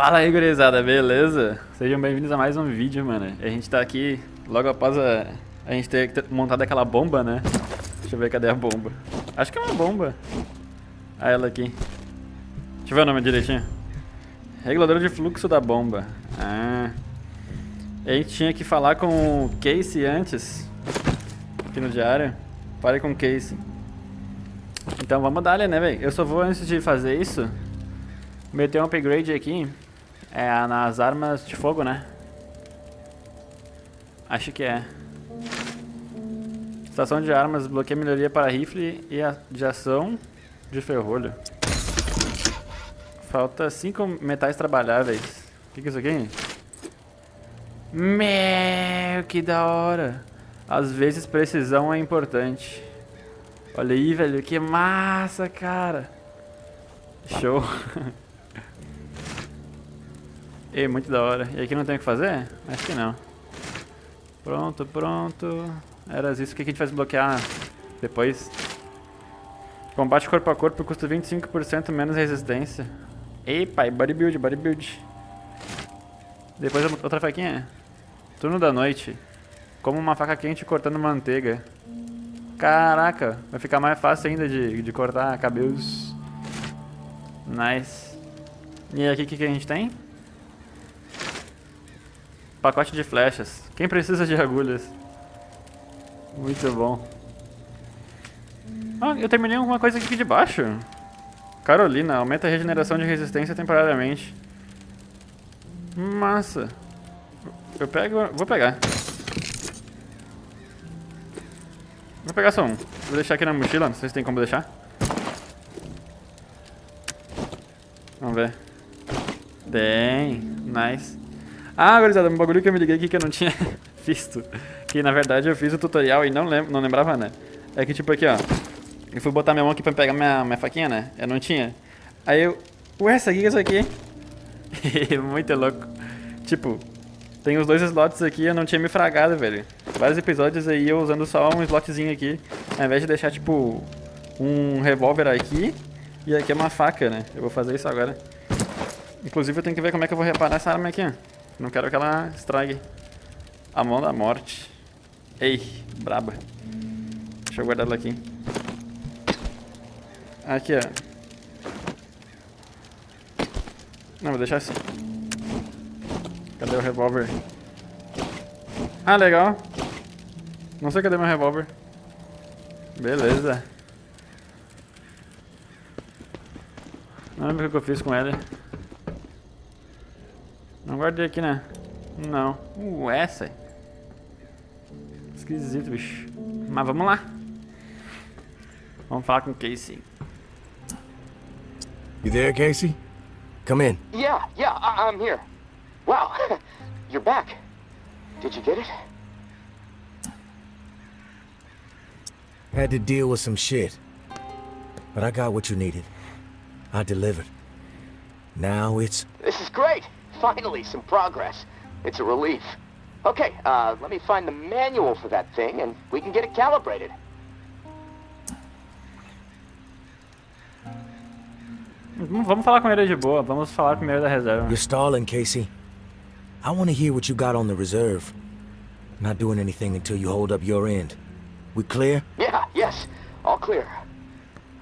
Fala aí, gurizada, beleza? Sejam bem-vindos a mais um vídeo, mano. A gente tá aqui logo após a gente ter montado aquela bomba, né? Deixa eu ver, cadê a bomba? Acho que é uma bomba. Ah, ela aqui. Deixa eu ver o nome direitinho. Regulador de fluxo da bomba. Ah. A gente tinha que falar com o Casey antes. Aqui no diário. Fale com o Casey. Então vamos dar, né, velho? Eu só vou, antes de fazer isso, meter um upgrade aqui. Nas armas de fogo, né? Acho que é. Estação de armas, bloqueia melhoria para rifle e de ação de ferrolho. Falta 5 metais trabalháveis. O que é isso aqui? Meu, que da hora! Às vezes precisão é importante. Olha aí, velho, que massa, cara! Show! E muito da hora. E aqui não tem o que fazer? Acho que não. Pronto, pronto. Era isso que a gente faz bloquear depois. Combate corpo a corpo custa 25% menos resistência. Ei, pai, bodybuild, bodybuild. Depois outra faquinha. Turno da noite. Como uma faca quente cortando manteiga. Caraca, vai ficar mais fácil ainda de cortar cabelos. Nice. E aqui o que a gente tem? Pacote de flechas. Quem precisa de agulhas? Muito bom. Ah, eu terminei uma coisa aqui de baixo. Carolina, aumenta a regeneração de resistência temporariamente. Massa. Eu pego... Vou pegar. Vou pegar só um. Vou deixar aqui na mochila, não sei se tem como deixar. Vamos ver. Tem. Nice. Ah, gurizada, um bagulho que eu me liguei aqui que eu não tinha visto. Que na verdade eu fiz o tutorial e não lembrava, né? É que tipo aqui, ó. Eu fui botar minha mão aqui pra pegar minha faquinha, né? Eu não tinha. Aí eu... Ué, essa aqui é isso aqui? Muito louco. Tipo, tem os dois slots aqui, eu não tinha me fragado, velho. Vários episódios aí eu usando só um slotzinho aqui. Ao invés de deixar, tipo, um revólver aqui. E aqui é uma faca, né? Eu vou fazer isso agora. Inclusive eu tenho que ver como é que eu vou reparar essa arma aqui, ó. Não quero que ela estrague. A mão da morte. Ei, braba. Deixa eu guardar ela aqui. Aqui, ó. Não, vou deixar assim. Cadê o revólver? Ah, legal. Não sei cadê meu revólver. Beleza. Não lembro o que eu fiz com ele. Não guardei aqui, né? Não. Essa. Esquisito, bicho. Mas vamos lá. Vamos falar com o Casey. You there, Casey? Come in. Yeah, I'm here. Wow, you're back. Did you get it? Had to deal with some shit. But I got what you needed. I delivered. Now it's... This is great. Finally, some progress. It's a relief. Okay, let me find the manual for that thing and we can get it calibrated. Vamos falar com ele de boa. Vamos falar primeiro da reserva. You're stalling, Casey. I want to hear what you got on the reserve. Not doing anything until you hold up your end. We clear? Yeah, yes. All clear.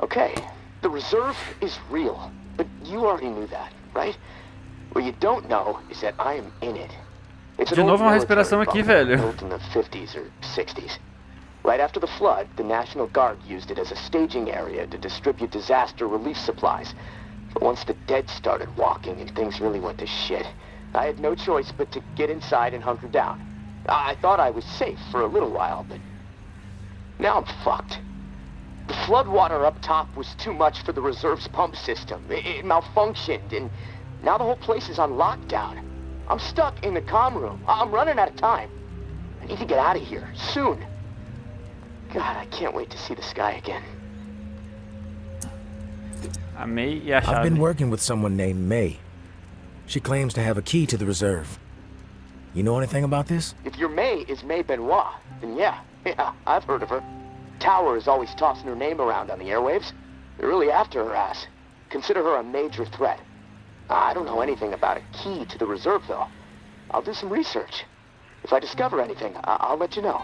Okay, the reserve is real. But you already knew that, right? What you don't know is that I am in it. It's De novo uma respiração aqui, velho. Built in the 50s or 60s. Right after the flood, the National Guard used it as a staging area to distribute disaster relief supplies. But once the dead started walking and things really went to shit, I had no choice but to get inside and hunker down. I thought I was safe for a little while, but now I'm fucked. The floodwater up top was too much for the reserve's pump system. It malfunctioned, and now the whole place is on lockdown. I'm stuck in the comm room. I'm running out of time. I need to get out of here, soon. God, I can't wait to see the sky again. A May e a I've chave. been working with someone named May. She claims to have a key to the reserve. You know anything about this? If your May is May Benoit, then yeah, I've heard of her. Tower is always tossing her name around on the airwaves. They're really after her ass. Consider her a major threat. I don't know anything about a key to the reserve, though. I'll do some research. If I discover anything, I'll let you know.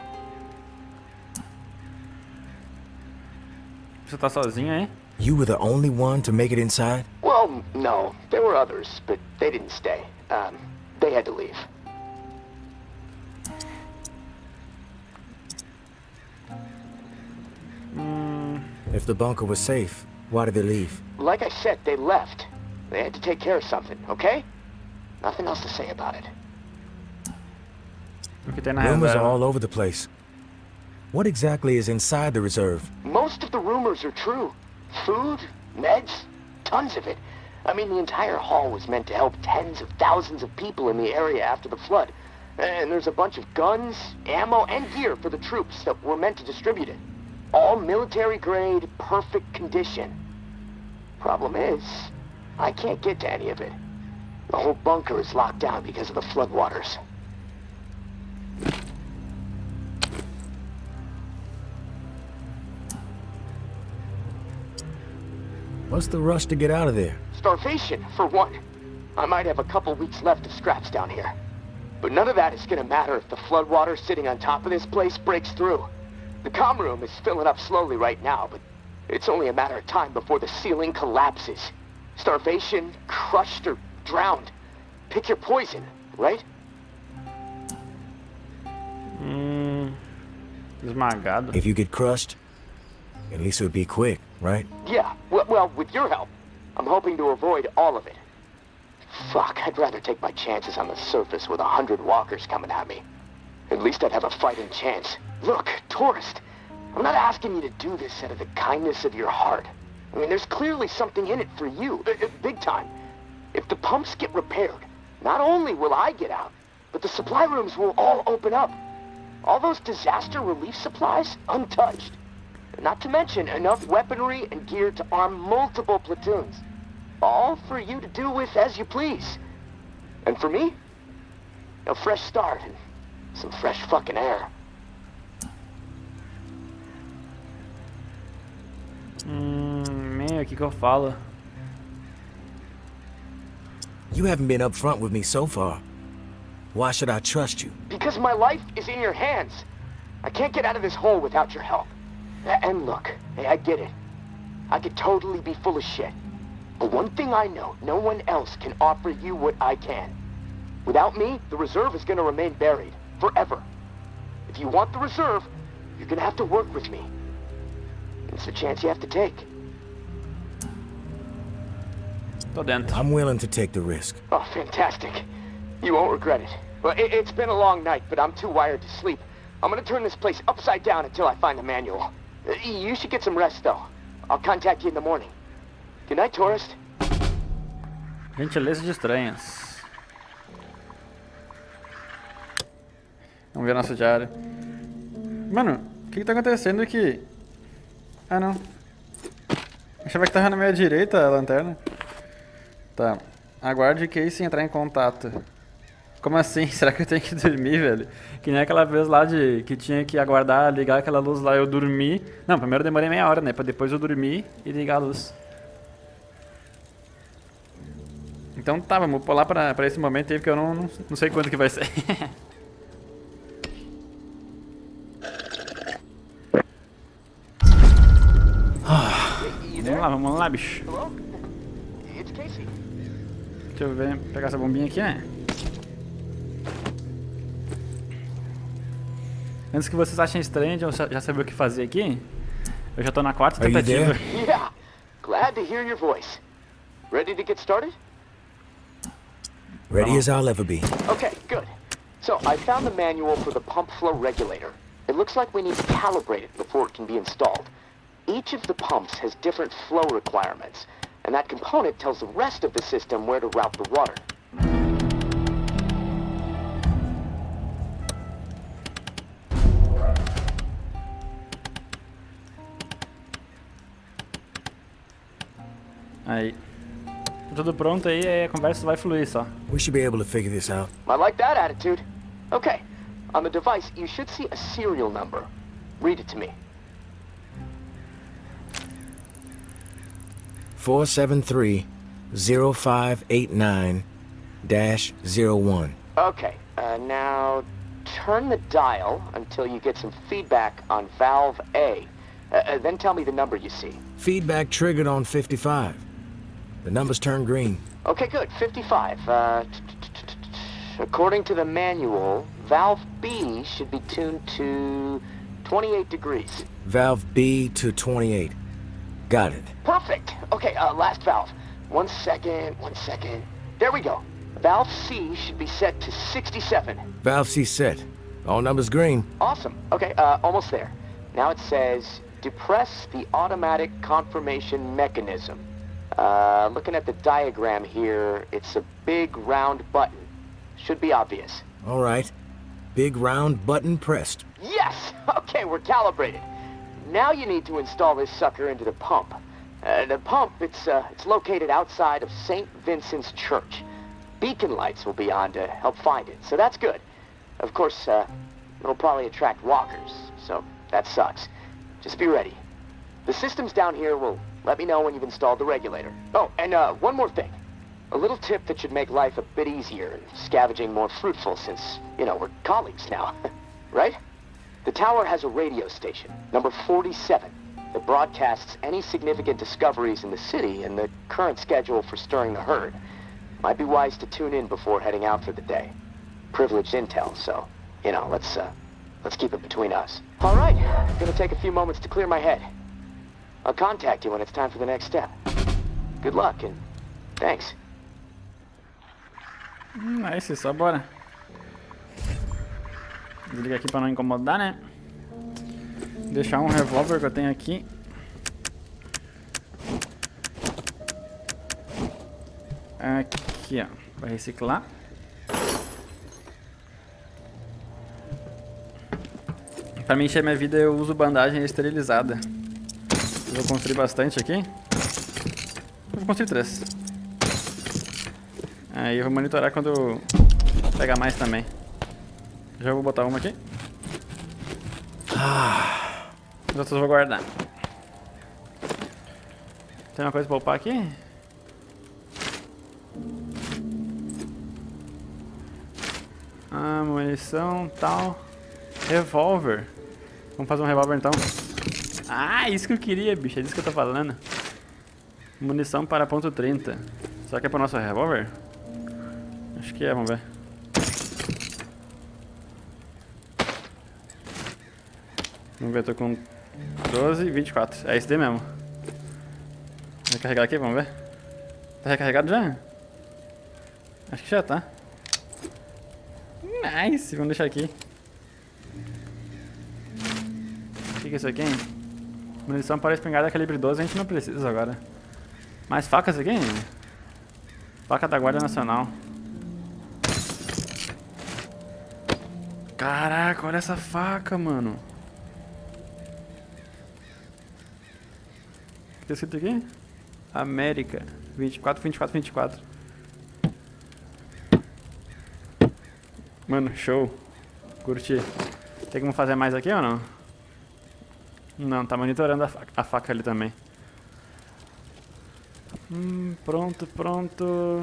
Você tá sozinho aí? You were the only one to make it inside? Well, no. There were others, but they didn't stay. They had to leave. If the bunker was safe, why did they leave? Like I said, they left. They had to take care of something, okay? Nothing else to say about it. O que tem na Rumors are reserva? all over the place. What exactly is inside the reserve? Most of the rumors are true. Food, meds, tons of it. I mean, the entire hall was meant to help tens of thousands of people in the area after the flood. And there's a bunch of guns, ammo, and gear for the troops that were meant to distribute it. All military grade, perfect condition. Problem is, I can't get to any of it. The whole bunker is locked down because of the floodwaters. What's the rush to get out of there? Starvation, for one. I might have a couple weeks left of scraps down here. But none of that is gonna matter if the floodwater sitting on top of this place breaks through. The comm room is filling up slowly right now, but it's only a matter of time before the ceiling collapses. Starvation, crushed, or drowned. Pick your poison, right? Esmagado. If you get crushed, at least it would be quick, right? Yeah, well, with your help. I'm hoping to avoid all of it. Fuck, I'd rather take my chances on the surface with 100 walkers coming at me. At least I'd have a fighting chance. Look, tourist, I'm not asking you to do this out of the kindness of your heart. I mean, there's clearly something in it for you, big time. If the pumps get repaired, not only will I get out, but the supply rooms will all open up. All those disaster relief supplies, untouched. Not to mention enough weaponry and gear to arm multiple platoons. All for you to do with as you please. And for me, a fresh start and some fresh fucking air. O que eu falo? You haven't been upfront with me so far. Why should I trust you? Because my life is in your hands. I can't get out of this hole without your help. And look, hey, I get it. I could totally be full of shit. But one thing I know, no one else can offer you what I can. Without me, the reserve is gonna remain buried. Forever. If you want the reserve, you're gonna have to work with me. It's a chance you have to take. Tô dentro. I'm willing to take the risk. Oh, fantastic. You won't regret it. Well, it's been a long night, but I'm too wired to sleep. I'm gonna turn this place upside down until I find the manual. You should get some rest, though. I'll contact you in the morning. Good night, tourist. Gentileza de estranhas. Vamos ver nosso diário. Mano, o que tá acontecendo aqui? Ah, não. Achava que tava na minha direita a lanterna. Tá. Aguarde Casey entrar em contato. Como assim? Será que eu tenho que dormir, velho? Que nem aquela vez lá de que tinha que aguardar, ligar aquela luz lá, eu dormi. Não, primeiro eu demorei meia hora, né? Pra depois eu dormir e ligar a luz. Então tá, vamos pular pra esse momento aí, porque eu não sei quando que vai ser. Vamos lá, bicho. Hello? It's Casey. Deixa eu ver, pegar essa bombinha aqui, né? Antes que vocês achem estranho de eu já saber o que fazer aqui, eu já tô na quarta Are you tentativa. there? Yeah. Glad to hear your voice. Ready to get started? Ready as I'll ever be. Okay, good. So, I found the manual for the pump flow regulator. It looks like we need to calibrate it before it can be installed. Each of the pumps has different flow requirements, and that component tells the rest of the system where to route the water. Aí. Tá tudo pronto aí, a conversa vai fluir só. We should be able to figure this out. I like that attitude. Okay, on the device, you should see a serial number. Read it to me. 473 0589-01. Okay, now turn the dial until you get some feedback on valve A. Then tell me the number you see. Feedback triggered on 55. The numbers turn green. Okay, good. 55. According to the manual, valve B should be tuned to 28 degrees. Valve B to 28. Got it. Perfect. Okay, last valve. One second. There we go. Valve C should be set to 67. Valve C set. All numbers green. Awesome. Okay, almost there. Now it says, depress the automatic confirmation mechanism. Looking at the diagram here, it's a big round button. Should be obvious. All right. Big round button pressed. Yes! Okay, we're calibrated. Now you need to install this sucker into the pump. The pump, it's located outside of St. Vincent's Church. Beacon lights will be on to help find it, so that's good. Of course, it'll probably attract walkers, so that sucks. Just be ready. The systems down here will let me know when you've installed the regulator. Oh, and one more thing. A little tip that should make life a bit easier and scavenging more fruitful since, you know, we're colleagues now, right? The tower has a radio station, number 47, that broadcasts any significant discoveries in the city and the current schedule for stirring the herd. Might be wise to tune in before heading out for the day. Privileged intel, so, you know, let's keep it between us. All right, gonna take a few moments to clear my head. I'll contact you when it's time for the next step. Good luck and thanks. Nice, só bora. Desliga aqui pra não incomodar, né? Deixar um revólver que eu tenho aqui. Aqui, ó, pra reciclar. Pra me encher minha vida eu uso bandagem esterilizada. Eu vou construir bastante aqui. Eu vou construir 3. Aí eu vou monitorar quando pegar mais também. Já vou botar uma aqui. Os outros eu vou guardar. Tem uma coisa pra upar aqui? Munição, tal. Revólver. Vamos fazer um revólver então. Ah, isso que eu queria, bicho. É disso que eu tô falando. Munição para ponto 30. Será que é pro nosso revólver? Acho que é, vamos ver. Vamos ver, eu tô com 12 e 24. É esse daí mesmo. Vou recarregar aqui, vamos ver. Tá recarregado já? Acho que já tá. Nice, vamos deixar aqui. O que é isso aqui, hein? Munição para espingarda calibre 12 a gente não precisa agora. Mais facas aqui? Faca da Guarda Nacional. Caraca, olha essa faca, mano. O que tá escrito aqui? América 24, 24, 24. Mano, show. Curti. Tem como fazer mais aqui ou não? Não, tá monitorando a faca ali também. Pronto, pronto.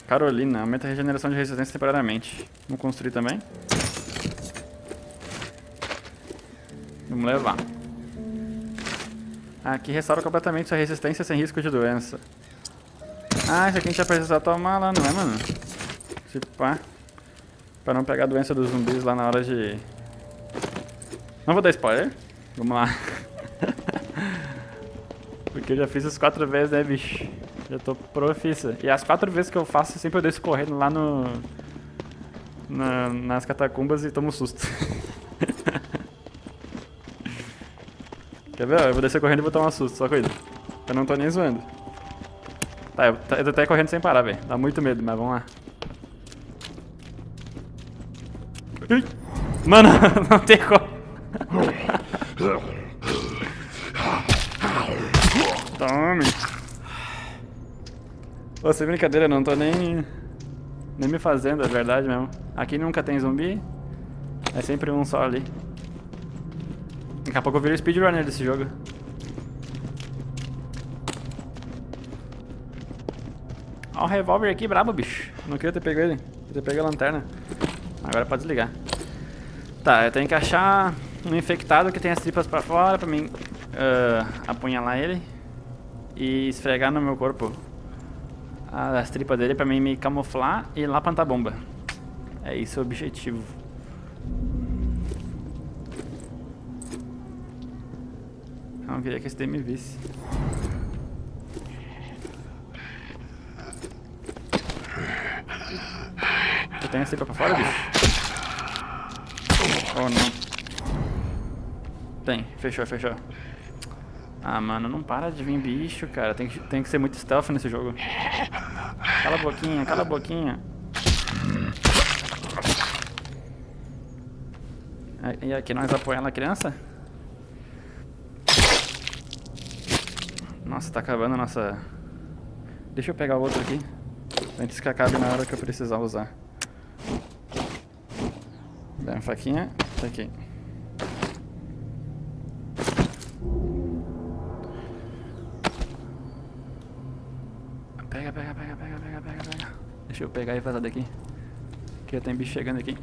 Carolina, aumenta a regeneração de resistência temporariamente. Vamos construir também. Vamos levar. Aqui restaura completamente sua resistência sem risco de doença. Ah, isso aqui a gente vai precisar tomar lá, não é, mano? Tipo, pá. Pra não pegar a doença dos zumbis lá na hora de... Não vou dar spoiler. Vamos lá. Porque eu já fiz as 4 vezes, né, bicho? Já tô profissa. E as 4 vezes que eu faço, sempre eu desço correndo lá nas catacumbas e tomo um susto. Quer ver? Eu vou descer correndo e vou tomar um susto, só cuida. Eu não tô nem zoando. Tá, eu tô até correndo sem parar, velho. Dá muito medo, mas vamos lá. Ui. Mano, não tem como. Tome. Pô, sem brincadeira, eu não tô nem me fazendo, é verdade mesmo. Aqui nunca tem zumbi. É sempre um só ali. Daqui a pouco eu viro speedrunner desse jogo. Ó o revólver aqui, brabo, bicho. Não queria ter pego ele. Queria ter pego a lanterna. Agora pode desligar. Tá, eu tenho que achar um infectado que tem as tripas pra fora pra mim apunhalar ele e esfregar no meu corpo as tripas dele pra mim me camuflar e ir lá plantar bomba. É isso o objetivo. Eu não queria que esse daí me visse. Eu tenho as tripas pra fora, bicho? Oh, não. Tem, fechou. Ah, mano, não para de vir bicho, cara. Tem que ser muito stealth nesse jogo. Cala a boquinha. E aqui nós apoiamos a criança? Nossa, tá acabando a nossa... Deixa eu pegar o outro aqui, antes que acabe na hora que eu precisar usar. Dá uma faquinha, tá aqui. Pega. Deixa eu pegar e vazar daqui, que tem bicho chegando aqui.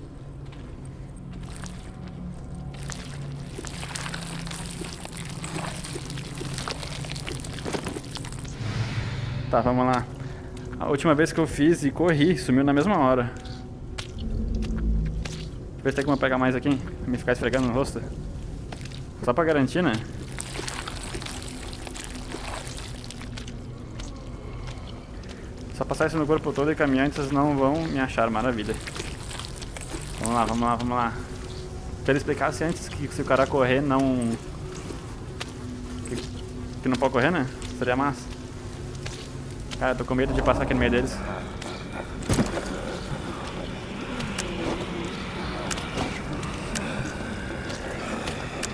Tá, vamos lá. A última vez que eu fiz e corri, sumiu na mesma hora. Ver se tem como pegar mais aqui, me ficar esfregando no rosto. Só pra garantir, né? Só passar isso no corpo todo e caminhantes não vão me achar, maravilha. Vamos lá. Se ele explicasse antes que se o cara correr não... Que não pode correr, né? Seria massa. Cara, eu tô com medo de passar aqui no meio deles.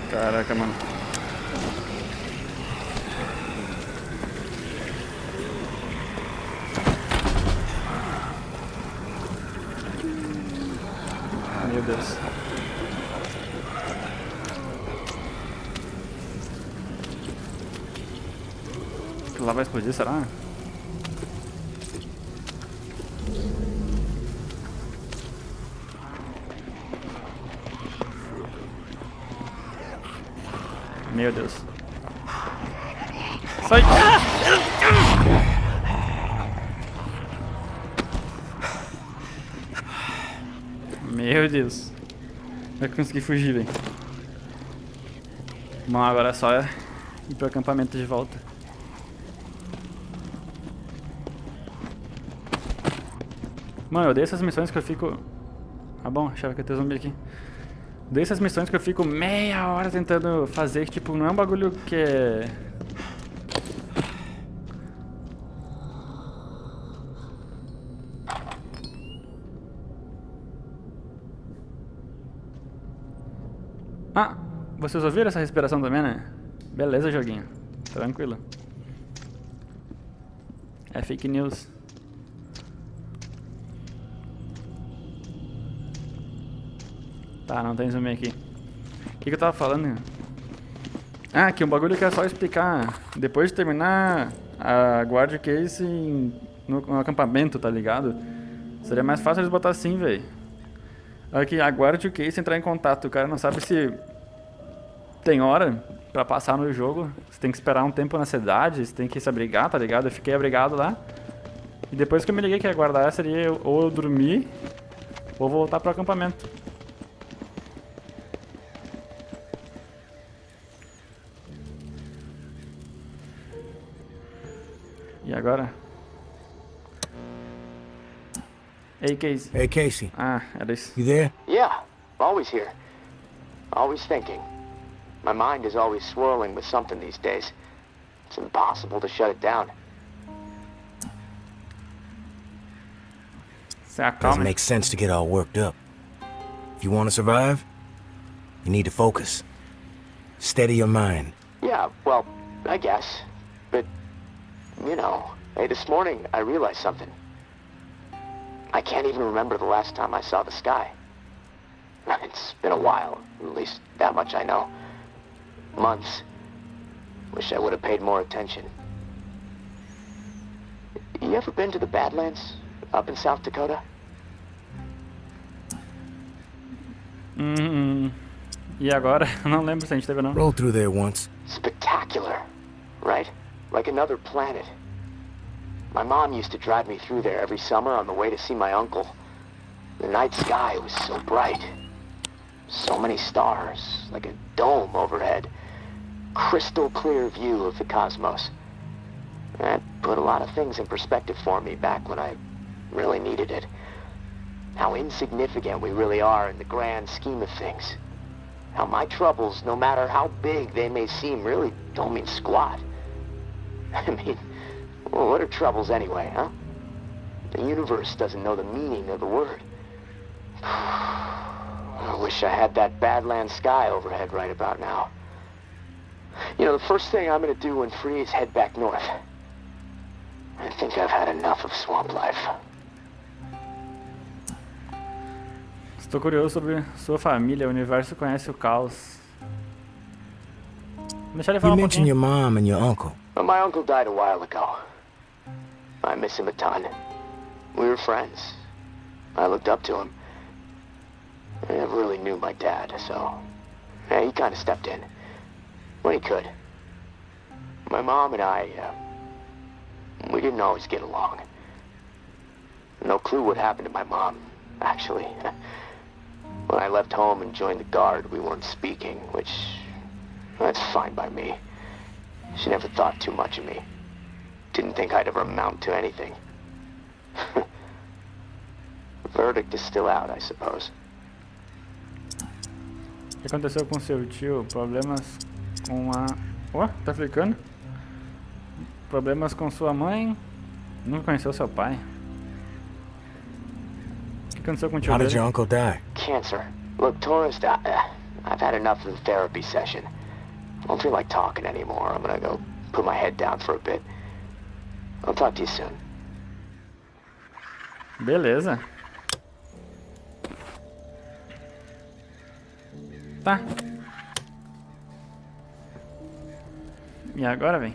Caraca, mano. Meu Deus. Aquilo lá vai explodir, será? Meu Deus. Sai! Meu Deus. Vai conseguir fugir, velho. Bom, agora é só ir pro acampamento de volta. Mano, eu odeio essas missões que eu fico... Ah bom, achava que ia ter zumbi aqui. Dessas missões que eu fico meia hora tentando fazer, que tipo, não é um bagulho que é... Ah, vocês ouviram essa respiração também, né? Beleza, joguinho. Tranquilo. É fake news. Tá, não tem zumbi aqui. O que eu tava falando? Ah, que um bagulho que é só explicar. Depois de terminar a guard case no acampamento, tá ligado? Seria mais fácil eles botar assim, velho. Aqui, aguarde o case entrar em contato. O cara não sabe se tem hora pra passar no jogo. Você tem que esperar um tempo na cidade, você tem que se abrigar, tá ligado? Eu fiquei abrigado lá. E depois que eu me liguei que ia aguardar, seria ou eu dormir ou voltar pro acampamento. E agora? Hey, Casey. Hey, Casey. Ah, era isso. You there? Yeah, always here. Always thinking. My mind is always swirling with something these days. It's impossible to shut it down. Se Doesn't acalma. make sense to get all worked up. If you want to survive, you need to focus. Steady your mind. Yeah, well, I guess. But, you know, hey, this morning I realized something. I can't even remember the last time I saw the sky. It's been a while, at least that much I know. Months. Wish I would have paid more attention. You ever been to the Badlands up in South Dakota? E agora? Não lembro se a gente teve não. Rolled through there once. Spectacular, right? Like another planet. My mom used to drive me through there every summer on the way to see my uncle. The night sky was so bright. So many stars, like a dome overhead. Crystal clear view of the cosmos. That put a lot of things in perspective for me back when I really needed it. How insignificant we really are in the grand scheme of things. How my troubles, no matter how big they may seem, really don't mean squat. I mean, well, what are troubles anyway, huh? The universe doesn't know the meaning of the word. I wish I had that Badland sky overhead right about now. You know, the first thing I'm gonna do when free is head back north. I think I've had enough of swamp life. Estou curioso sobre sua família. O universo conhece o caos. Deixa ele falar You mentioned pouquinho. your mom and your uncle. But my uncle died a while ago. I miss him a ton. We were friends. I looked up to him. I never really knew my dad, so yeah, he kind of stepped in when he could. My mom and I, we didn't always get along. No clue what happened to my mom, actually. When I left home and joined the Guard, we weren't speaking, which, that's fine by me. She never thought too much of me. Didn't think I'd ever amount to anything. The verdict is still out, I suppose. O que aconteceu com seu tio? Problemas com a... Ó, tá explicando? Problemas com sua mãe? Nunca conheceu seu pai? O que aconteceu com o tio How did dele? your uncle die? Cancer. Look, tourist, I've had enough of the therapy session. I don't feel like talking anymore. I'm gonna go put my head down for a bit. I'll talk to you soon. Beleza. Tá. E agora, vem.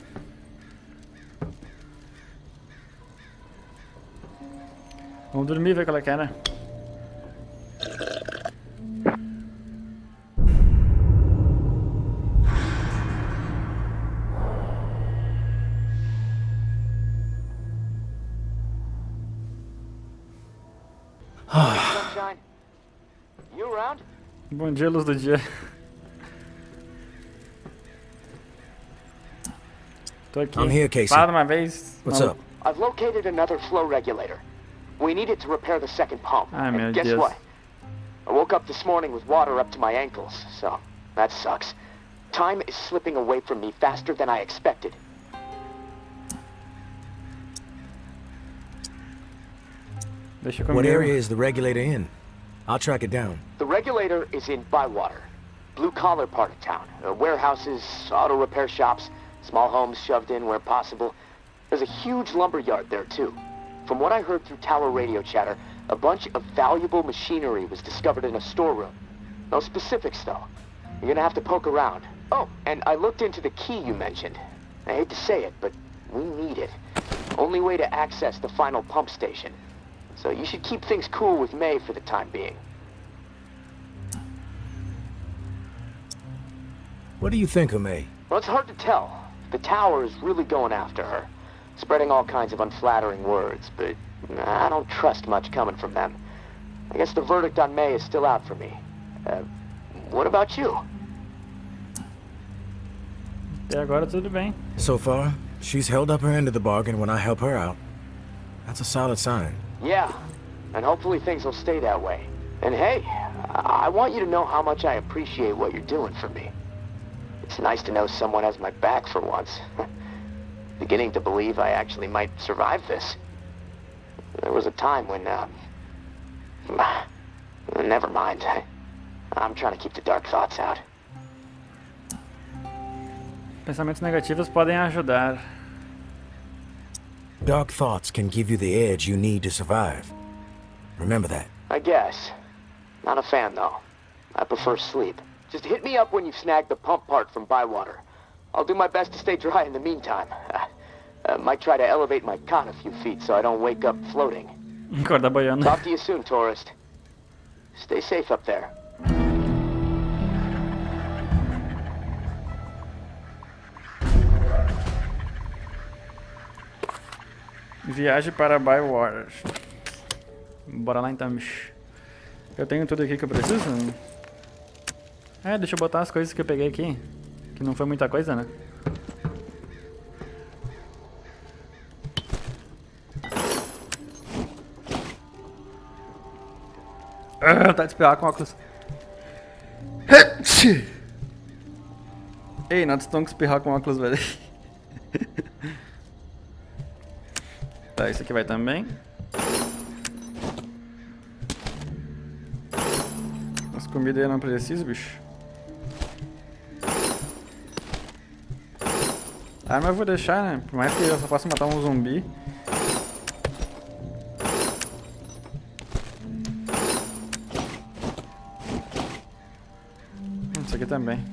Vamos dormir, ver qual é que era. Sunshine, you around? Bom dia, luz do dia. Tô aqui. I'm here, Casey. Fala de uma vez. What's Maluco. up? I've located another flow regulator. We need it to repair the second pump. Ai, and meu guess Deus. what? I woke up this morning with water up to my ankles, so that sucks. Time is slipping away from me faster than I expected. Deixa comigo. What area is the regulator in? I'll track it down. The regulator is in Bywater, blue-collar part of town. Warehouses, auto repair shops, small homes shoved in where possible. There's a huge lumber yard there, too. From what I heard through tower radio chatter, a bunch of valuable machinery was discovered in a storeroom. No specifics, though. You're gonna have to poke around. Oh, and I looked into the key you mentioned. I hate to say it, but we need it. Only way to access the final pump station. So you should keep things cool with May for the time being. What do you think of May? Well, it's hard to tell. The tower is really going after her, spreading all kinds of unflattering words, but I don't trust much coming from them. I guess the verdict on May is still out for me. What about you? Até agora tudo bem. So far, she's held up her end of the bargain when I help her out. That's a solid sign. Yeah, and hopefully things will stay that way. And hey, I want you to know how much I appreciate what you're doing for me. It's nice to know someone has my back for once. Beginning to believe I actually might survive this. There was a time when, never mind. I'm trying to keep the dark thoughts out. Pensamentos negativos podem ajudar. Dark thoughts can give you the edge you need to survive. Remember that. I guess. Not a fan, though. I prefer sleep. Just hit me up when you've snagged the pump part from Bywater. I'll do my best to stay dry in the meantime. Might try to elevate my cot a few feet so I don't wake up floating. Acorda boiando. Talk to you soon, tourist. Stay safe up there. Viagem para Bywater. Bora lá então, bicho. Eu tenho tudo aqui que eu preciso? Deixa eu botar as coisas que eu peguei aqui. Que não foi muita coisa, né? Tá de espirrar com óculos. Ei, não estão com espirrar com óculos, velho. Tá, isso aqui vai também. As comidas eu não preciso, bicho. Ah, mas eu vou deixar, né? Por mais que eu só possa matar um zumbi. Isso aqui também.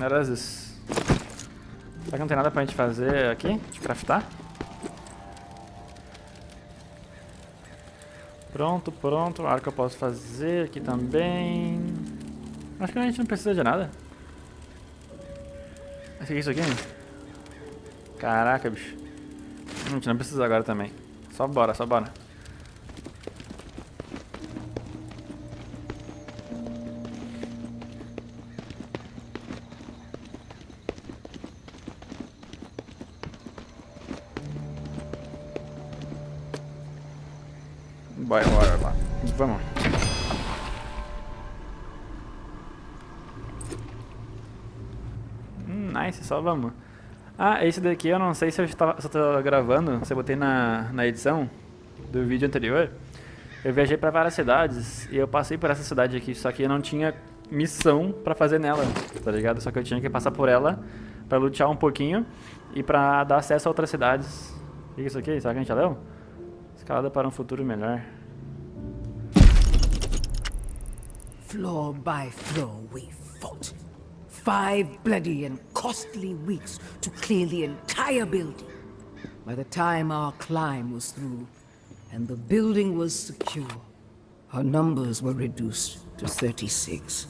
Era isso. Será que não tem nada pra gente fazer aqui? De craftar? Pronto, pronto. A arco eu posso fazer aqui também. Acho que a gente não precisa de nada. Acho que é isso aqui. Caraca, bicho. A gente não precisa agora também. Só bora, só bora. Bora lá. Vamos. Nice, só vamos. Ah, esse daqui eu não sei se eu tô gravando, se eu botei na edição do vídeo anterior. Eu viajei pra várias cidades e eu passei por essa cidade aqui, só que eu não tinha missão pra fazer nela, tá ligado? Só que eu tinha que passar por ela pra lutear um pouquinho e pra dar acesso a outras cidades. O que é isso aqui? Será que a gente já leu? Escalada para um futuro melhor. Floor by floor we fought. 5 bloody and costly weeks to clear the entire building. By the time our climb was through and the building was secure, our numbers were reduced to 36.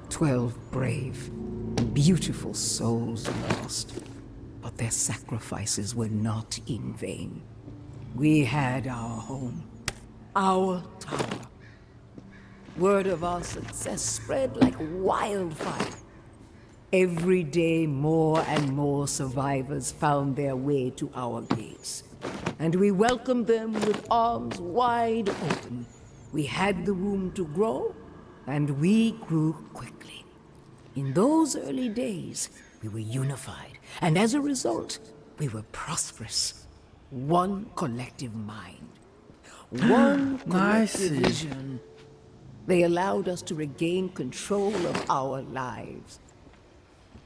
12 brave and beautiful souls lost. But their sacrifices were not in vain. We had our home, our tower. Word of our success spread like wildfire. Every day, more and more survivors found their way to our gates. And we welcomed them with arms wide open. We had the room to grow, and we grew quickly. In those early days, we were unified, and as a result, we were prosperous. One collective mind. One collective vision. They allowed us to regain control of our lives.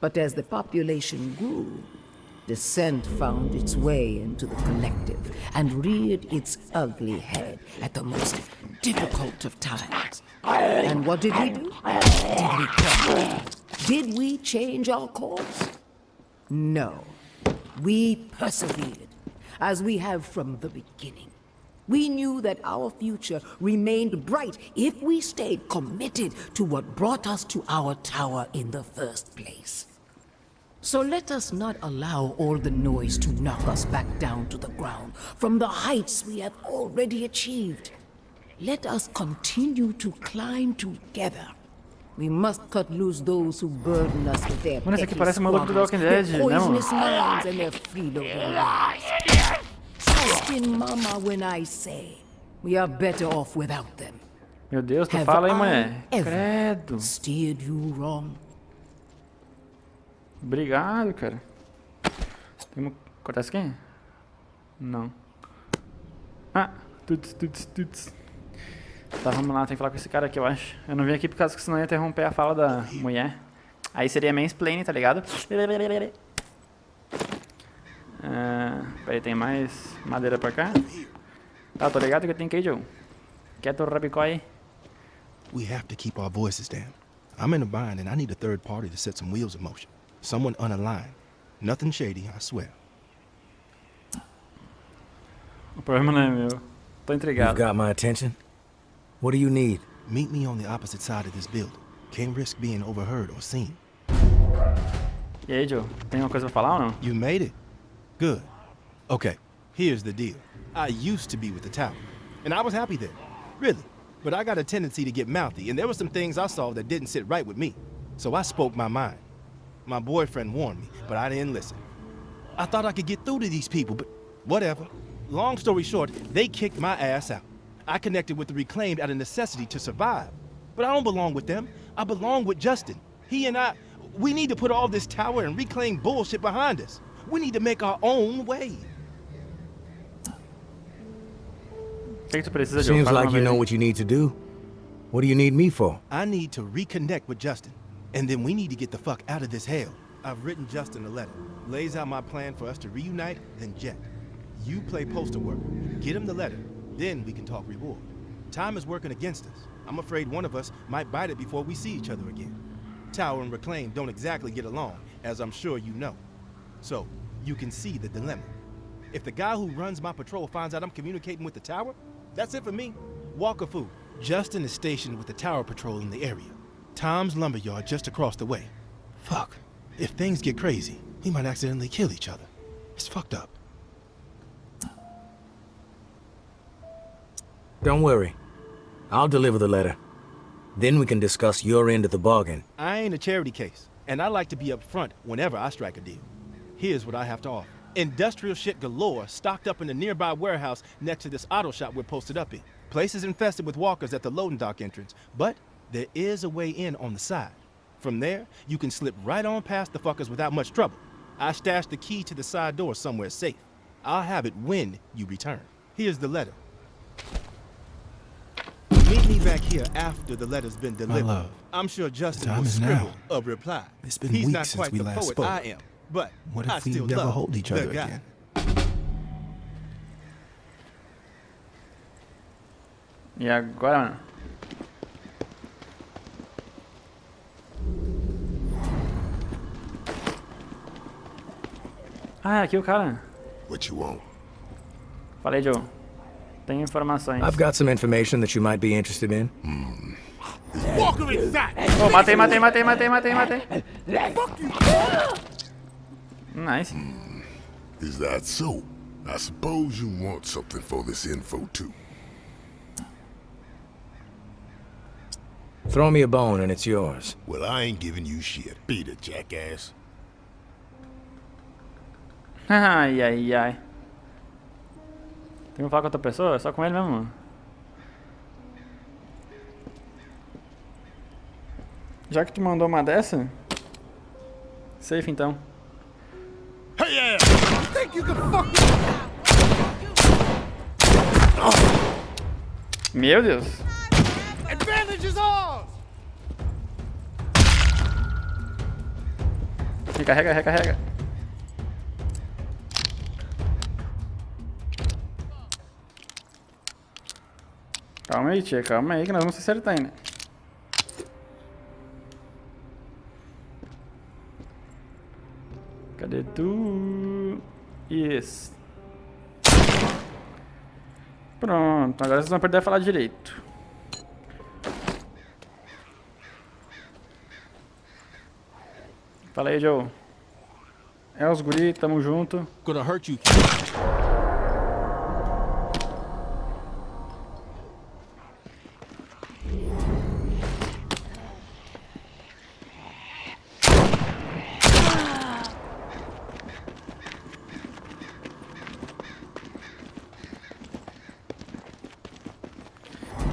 But as the population grew, dissent found its way into the collective and reared its ugly head at the most difficult of times. And what did we do? Did we come? Did we change our course? No. We persevered, as we have from the beginning. We knew that our future remained bright if we stayed committed to what brought us to our tower in the first place. So let us not allow all the noise to knock us back down to the ground from the heights we have already achieved. Let us continue to climb together. We must cut loose those who burden us with their Mano, esse aqui parece uma maluco do Walking Dead, né, mano? poisonous minds and their freeloading lives. Trust in Mama when I say we are better off without them. Meu Deus, tu Have fala aí, I mulher. ever Credo. steered you wrong? Obrigado, cara. Tem como cortar isso aqui? Não. Ah, tuts. Tá, vamos lá, tem que falar com esse cara aqui, eu acho. Eu não vim aqui por causa que senão ia interromper a fala da mulher. Aí seria mansplaining, tá ligado? Peraí, tem mais madeira pra cá? Tá, tô ligado que eu tenho que ir, Joe. Quieto, rabicó aí. We have to keep our voices down. I'm in a bind and I need a third party to set some wheels in motion. Someone unaligned. Nothing shady, I swear. O problema não é meu. Tô You've intrigado. got my attention. What do you need? Meet me on the opposite side of this building. Can't risk being overheard or seen. E aí, Joe? Tem alguma coisa pra falar ou não? You made it? Good. Okay, here's the deal. I used to be with the tower, and I was happy there. Really. But I got a tendency to get mouthy, and there were some things I saw that didn't sit right with me. So I spoke my mind. My boyfriend warned me, but I didn't listen. I thought I could get through to these people, but whatever. Long story short, they kicked my ass out. I connected with the Reclaimed out of necessity to survive. But I don't belong with them. I belong with Justin. He and I, we need to put all this tower and Reclaim bullshit behind us. We need to make our own way. O que tu precisa, Joe? Seems Fala like uma you know vez. what you need to do. What do you need me for? I need to reconnect with Justin, and then we need to get the fuck out of this hell. I've written Justin a letter. Lays out my plan for us to reunite, then jet. You play poster work. Get him the letter, then we can talk reward. Time is working against us. I'm afraid one of us might bite it before we see each other again. Tower and Reclaim don't exactly get along, as I'm sure you know. So, you can see the dilemma. If the guy who runs my patrol finds out I'm communicating with the tower, that's it for me. Walker food. Justin is stationed with the tower patrol in the area. Tom's lumberyard just across the way. Fuck. If things get crazy, we might accidentally kill each other. It's fucked up. Don't worry. I'll deliver the letter. Then we can discuss your end of the bargain. I ain't a charity case, and I like to be upfront whenever I strike a deal. Here's what I have to offer. Industrial shit galore stocked up in the nearby warehouse next to this auto shop we're posted up in. Place is infested with walkers at the loading dock entrance, but there is a way in on the side. From there, you can slip right on past the fuckers without much trouble. I stashed the key to the side door somewhere safe. I'll have it when you return. Here's the letter. Meet me back here after the letter's been delivered. love, I'm sure Justin time will is scribble now. a reply. It's been He's weeks not since quite we the last poet spoke. I am, but What I if we still never love hold each the other guy. again? E agora, mano? Ah, é aqui o cara. What you want? Falei, Joe. Tem informações. I've got some information that you might be interested in. Walker inside! Oh, matei. Nice. Is that so? I suppose you want something for this info too. Throw me a bone and it's yours. Well, I ain't giving you shit. Beat it, jackass. Ai. Tem que falar com outra pessoa? É só com ele mesmo, mano. Já que tu mandou uma dessa, safe então. Hey, yeah! Meu Deus. Recarrega. Calma aí, tia, calma aí que nós vamos acertar ainda. Cadê tu? Isso. Pronto, agora vocês vão perder a falar direito. Fala aí, Joe. É os guri, tamo junto. Gonna hurt you.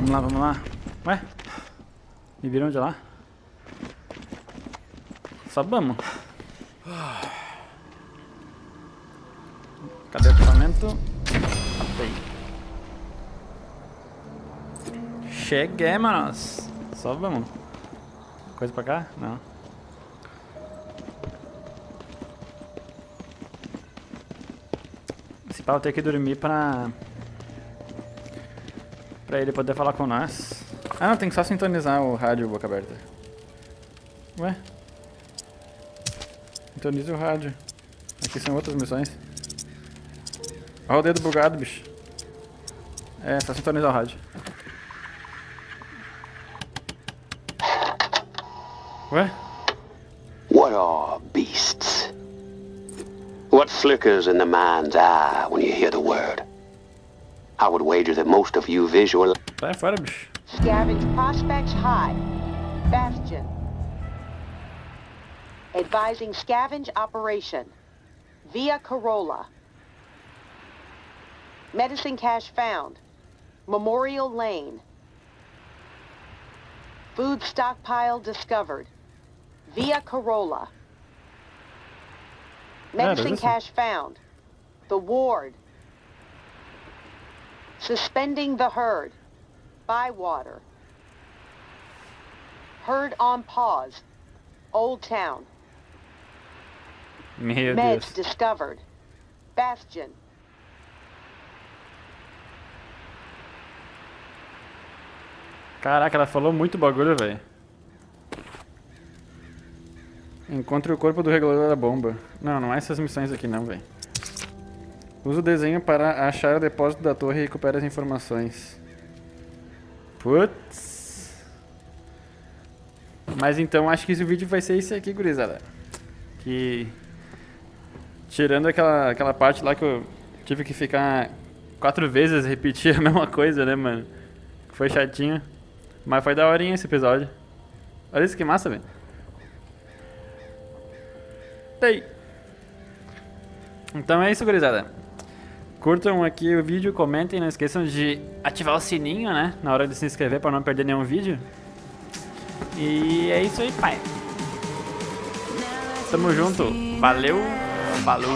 Vamos lá. Ué? Me viram de lá? Só vamos. Cadê o equipamento? Aí. Cheguei, manos. Só vamos. Coisa pra cá? Não. Esse pau tem que dormir pra ele poder falar com nós. Ah, não, tem que só sintonizar o rádio boca aberta. Ué? Sintonize o rádio. Aqui são outras missões. Olha o dedo bugado, bicho. É, só sintonizar o rádio. Ué? What are beasts? What flickers in the mind's eye when you hear the word? I would wager that most of you visualize. Sai fora, bicho. Scavenge Prospects High. Bastion. Advising scavenge operation. Via Corolla. Medicine cache found. Memorial Lane. Food stockpile discovered. Via Corolla. Medicine cache found. The ward. Suspending the herd. Bywater. Herd on pause. Old Town. Meu Meds Deus. discovered. Bastion. Caraca, ela falou muito bagulho, velho. Encontre o corpo do regulador da bomba. Não, não é essas missões aqui não, velho. Usa o desenho para achar o depósito da torre e recupera as informações. Putz. Mas então acho que esse vídeo vai ser esse aqui, gurizada. Que... Tirando aquela parte lá que eu tive que ficar 4 vezes repetir a mesma coisa, né, mano? Foi chatinho. Mas foi daorinha esse episódio. Olha isso que massa, velho. Daí. Então é isso, gurizada. Curtam aqui o vídeo, comentem, não esqueçam de ativar o sininho, né? Na hora de se inscrever para não perder nenhum vídeo. E é isso aí, pai. Tamo junto. Valeu. Falou.